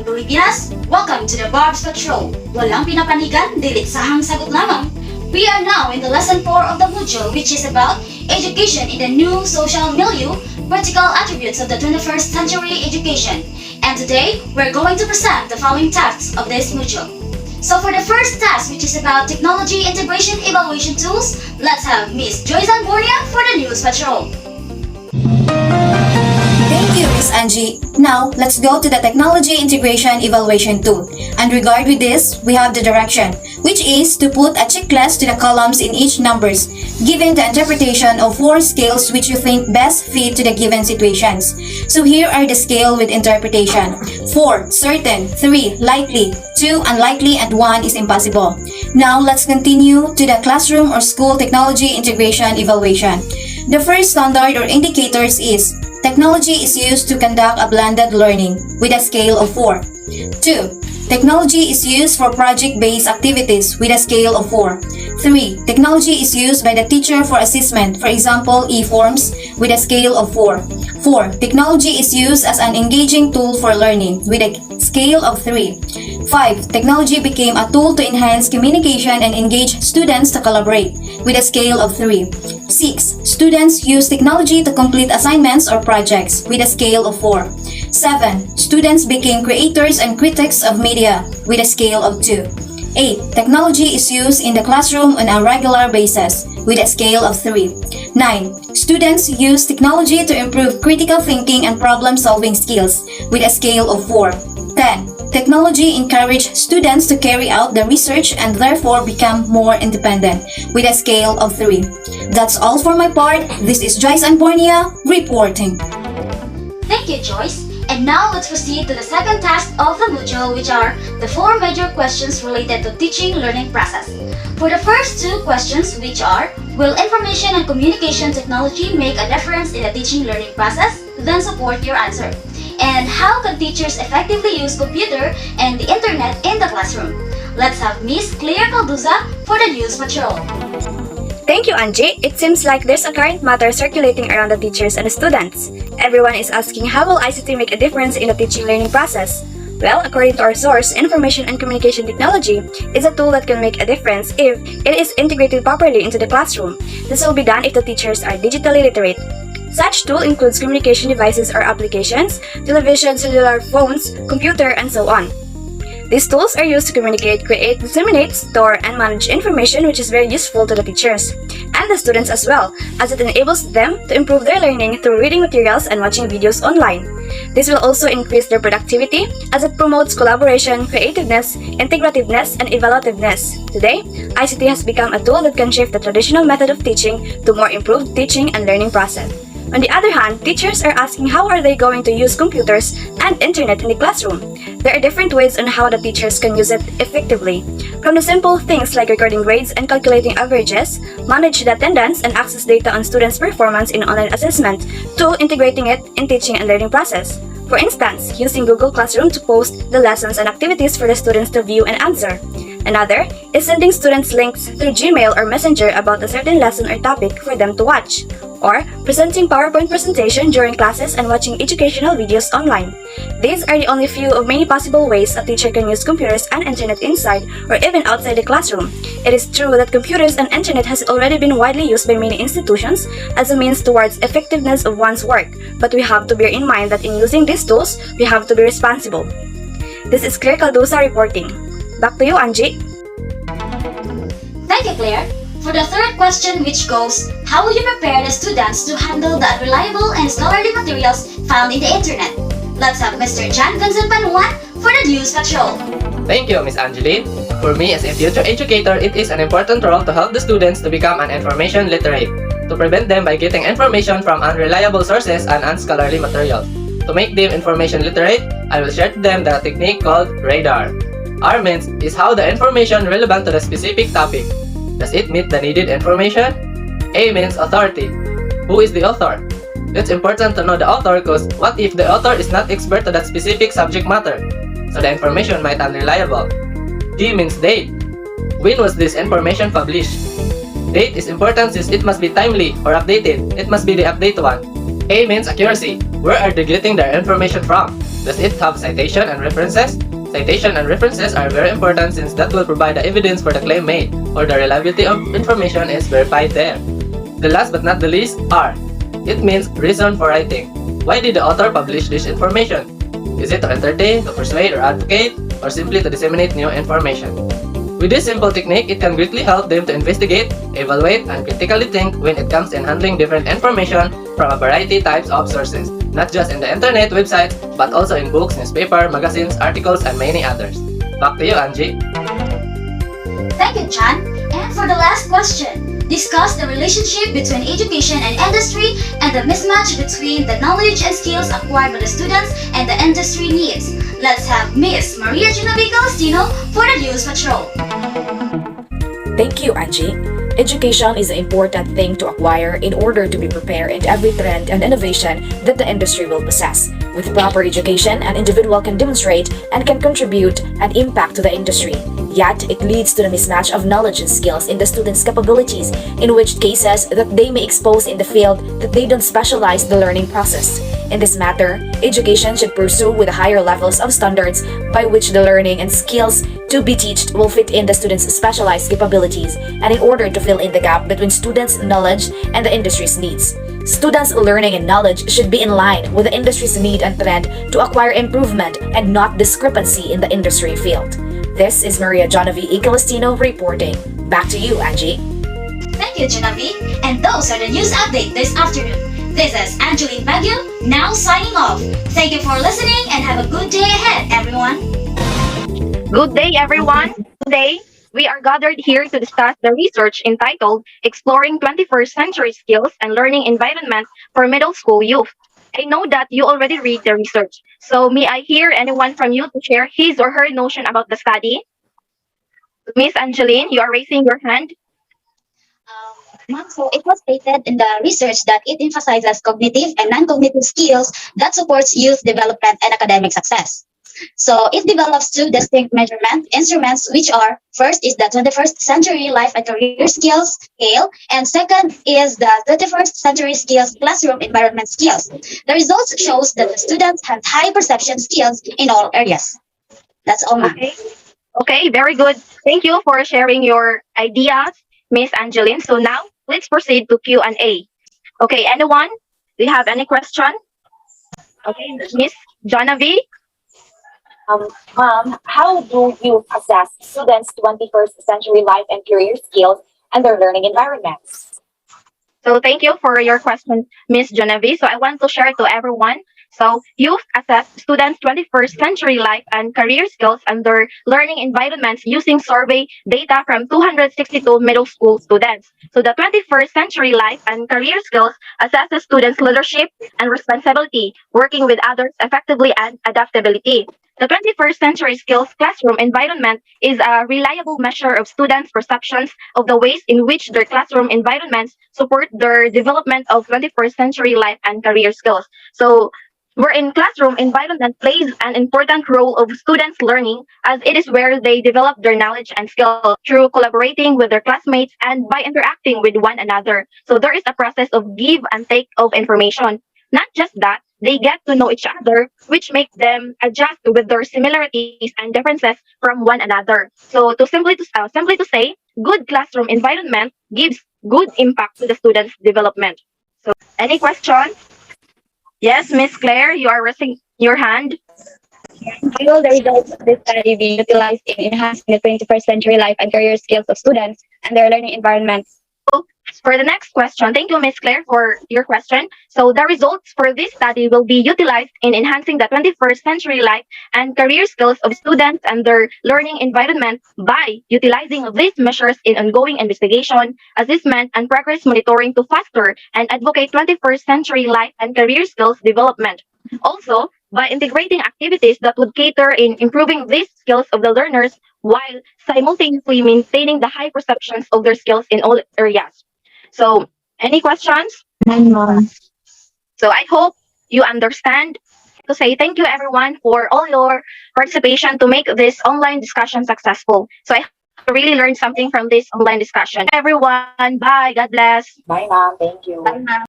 Pamilyang Pilipinas, welcome to the Barb's Patrol. Walang pinapanigan, dilitsahang sagot lamang. We are now in the lesson 4 of the module, which is about education in the new social milieu, practical attributes of the 21st century education. And today, we're going to present the following tasks of this module. So for the first task, which is about technology integration evaluation tools, let's have Miss Joyce Anbornia for the News Patrol. Thank you, Miss Angie. Now, let's go to the Technology Integration Evaluation tool. And regard with this, we have the direction, which is to put a checklist to the columns in each numbers, given the interpretation of 4 scales which you think best fit to the given situations. So here are the scale with interpretation. 4, certain, 3, likely, 2, unlikely, and 1 is impossible. Now, let's continue to the classroom or school technology integration evaluation. The first standard or indicators is technology is used to conduct a blended learning with a scale of 4. 2. Technology is used for project-based activities with a scale of 4. 3. Technology is used by the teacher for assessment, for example, e-forms, with a scale of 4. 4. Technology is used as an engaging tool for learning with a scale of 3. 5. Technology became a tool to enhance communication and engage students to collaborate with a scale of 3. 6. Students use technology to complete assignments or projects with a scale of 4. 7. Students became creators and critics of media with a scale of 2. 8. Technology is used in the classroom on a regular basis with a scale of 3. 9. Students use technology to improve critical thinking and problem-solving skills with a scale of 4. 10. Technology encourages students to carry out the research and therefore become more independent with a scale of 3. That's all for my part. This is Joyce Anbornia reporting. Thank you, Joyce. And now let's proceed to the second task of the module, which are the 4 major questions related to teaching-learning process. For the first 2 questions, which are, will information and communication technology make a difference in the teaching-learning process? Then support your answer. And how can teachers effectively use computer and the internet in the classroom? Let's have Miss Claire Calduza for the News Patrol. Thank you, Angie. It seems like there's a current matter circulating around the teachers and the students. Everyone is asking how will ICT make a difference in the teaching-learning process? Well, according to our source, information and communication technology is a tool that can make a difference if it is integrated properly into the classroom. This will be done if the teachers are digitally literate. Such tool includes communication devices or applications, television, cellular phones, computer, and so on. These tools are used to communicate, create, disseminate, store, and manage information, which is very useful to the teachers and the students as well, as it enables them to improve their learning through reading materials and watching videos online. This will also increase their productivity as it promotes collaboration, creativeness, integrativeness, and evaluativeness. Today, ICT has become a tool that can shift the traditional method of teaching to more improved teaching and learning process. On the other hand, teachers are asking how are they going to use computers and internet in the classroom. There are different ways on how the teachers can use it effectively. From the simple things like recording grades and calculating averages, manage the attendance and access data on students' performance in online assessment, to integrating it in teaching and learning process. For instance, using Google Classroom to post the lessons and activities for the students to view and answer. Another is sending students links through Gmail or Messenger about a certain lesson or topic for them to watch. Or presenting PowerPoint presentation during classes and watching educational videos online. These are the only few of many possible ways a teacher can use computers and internet inside or even outside the classroom. It is true that computers and internet has already been widely used by many institutions as a means towards effectiveness of one's work, but we have to bear in mind that in using these tools, we have to be responsible. This is Claire Caldosa reporting. Back to you, Angie. Thank you, Claire. For the third question, which goes, how will you prepare the students to handle the unreliable and scholarly materials found in the internet? Let's have Mr. John Vincent Panuan for the News Patrol. Thank you, Miss Angeline. For me as a future educator, it is an important role to help the students to become an information literate, to prevent them by getting information from unreliable sources and unscholarly materials. To make them information literate, I will share to them the technique called RADAR. R means is how the information relevant to the specific topic. Does it meet the needed information? A means authority. Who is the author? It's important to know the author because what if the author is not expert to that specific subject matter? So the information might unreliable. D means date. When was this information published? Date is important since it must be timely or updated. It must be the updated one. A means accuracy. Where are they getting their information from? Does it have citation and references? Citation and references are very important since that will provide the evidence for the claim made, or the reliability of information is verified there. The last but not the least are. It means reason for writing. Why did the author publish this information? Is it to entertain, to persuade or advocate, or simply to disseminate new information? With this simple technique, it can greatly help them to investigate, evaluate, and critically think when it comes in handling different information from a variety types of sources, not just in the internet websites, but also in books, newspaper, magazines, articles, and many others. Back to you, Angie. Thank you, John. And for the last question, discuss the relationship between education and industry and the mismatch between the knowledge and skills acquired by the students and the industry needs. Let's have Miss Maria Genoveva Calestino for the News Patrol. Thank you, Angie. Education is an important thing to acquire in order to be prepared in every trend and innovation that the industry will possess. With proper education, an individual can demonstrate and can contribute an impact to the industry. Yet, it leads to the mismatch of knowledge and skills in the students' capabilities, in which cases that they may expose in the field that they don't specialize the learning process. In this matter, education should pursue with higher levels of standards by which the learning and skills to be taught will fit in the students' specialized capabilities and in order to fill in the gap between students' knowledge and the industry's needs. Students' learning and knowledge should be in line with the industry's need and trend to acquire improvement and not discrepancy in the industry field. This is Maria Genoveva Calestino reporting. Back to you, Angie. Thank you, Genevieve. And those are the news update this afternoon. This is Angeline Baguio, now signing off. Thank you for listening and have a good day ahead, everyone. Good day, everyone. Today, we are gathered here to discuss the research entitled Exploring 21st Century Skills and Learning Environment for Middle School Youth. I know that you already read the research, so may I hear anyone from you to share his or her notion about the study? Miss Angeline, you are raising your hand. Ma'am, so it was stated in the research that it emphasizes cognitive and non-cognitive skills that supports youth development and academic success. So it develops two distinct measurement instruments, which are first is the 21st Century Life and Career Skills Scale, and second is the 21st Century Skills Classroom Environment Skills. The results shows that the students have high perception skills in all areas. That's all, ma'am. Okay, very good. Thank you for sharing your ideas, Miss Angeline. So now, let's proceed to Q&A. Okay, anyone? Do you have any question? Okay, Miss Genevieve? Ma'am, how do you assess students' 21st century life and career skills and their learning environments? So thank you for your question, Miss Genevieve. So I want to share to everyone. So youth assess students' 21st century life and career skills and their learning environments using survey data from 262 middle school students. So the 21st century life and career skills assesses students' leadership and responsibility, working with others effectively and adaptability. The 21st century skills classroom environment is a reliable measure of students' perceptions of the ways in which their classroom environments support their development of 21st century life and career skills. So, wherein classroom environment plays an important role of students' learning as it is where they develop their knowledge and skill through collaborating with their classmates and by interacting with one another. So there is a process of give and take of information. Not just that, they get to know each other, which makes them adjust with their similarities and differences from one another. So to simply to say, good classroom environment gives good impact to the students' development. So any question? Yes, Miss Claire, you are raising your hand. Will the results of this study be utilized in enhancing the 21st century life and career skills of students and their learning environments? For the next question, thank you, Ms. Claire, for your question. So the results for this study will be utilized in enhancing the 21st century life and career skills of students and their learning environment by utilizing these measures in ongoing investigation, assessment, and progress monitoring to foster and advocate 21st century life and career skills development. Also, by integrating activities that would cater in improving these skills of the learners while simultaneously maintaining the high perceptions of their skills in all areas. So, any questions? So, I hope you understand. To say thank you, everyone, for all your participation to make this online discussion successful. So, I really learned something from this online discussion. Everyone, bye. God bless. Bye, ma'am. Thank you. Bye, ma'am.